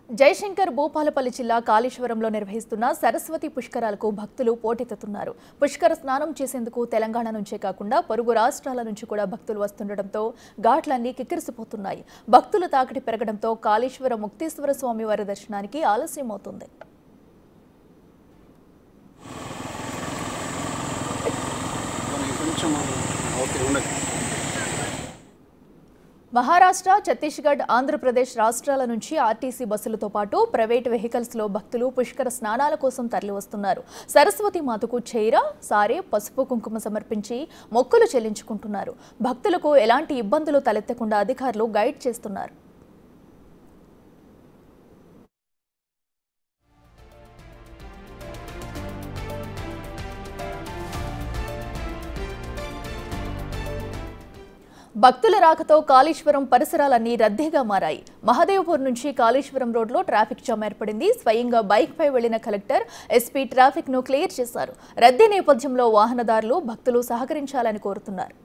జయశంకర్ భూపాలపల్లి జిల్లా కాళేశ్వరంలో నిర్వహిస్తున్న సరస్వతి పుష్కరాలకు భక్తులు పోటెత్తుతున్నారు. పుష్కర స్నానం చేసేందుకు తెలంగాణ నుంచే కాకుండా పొరుగు రాష్ట్రాల నుంచి కూడా భక్తులు వస్తుండటంతో ఘాట్లన్నీ కిక్కిరిసిపోతున్నాయి. భక్తుల తాకిడి పెరగడంతో కాళేశ్వర ముక్తేశ్వర స్వామి వారి దర్శనానికి ఆలస్యమవుతుంది. మహారాష్ట్ర, ఛత్తీస్గఢ్, ఆంధ్రప్రదేశ్ రాష్ట్రాల నుంచి ఆర్టీసీ బస్సులతో పాటు ప్రైవేట్ వెహికల్స్లో భక్తులు పుష్కర స్నానాల కోసం తరలివస్తున్నారు. సరస్వతి మాతకు చైర, సారే, పసుపు కుంకుమ సమర్పించి మొక్కులు చెల్లించుకుంటున్నారు. భక్తులకు ఎలాంటి ఇబ్బందులు తలెత్తకుండా అధికారులు గైడ్ చేస్తున్నారు. భక్తుల రాకతో కాళేశ్వరం పరిసరాలన్నీ రద్దీగా మారాయి. మహదేవ్పూర్ నుంచి కాళేశ్వరం రోడ్లో ట్రాఫిక్ జామ్ ఏర్పడింది. స్వయంగా బైక్పై వెళ్లిన కలెక్టర్, ఎస్పీ ట్రాఫిక్ ను క్లియర్ చేశారు. రద్దీ నేపథ్యంలో వాహనదారులు, భక్తులు సహకరించాలని కోరుతున్నారు.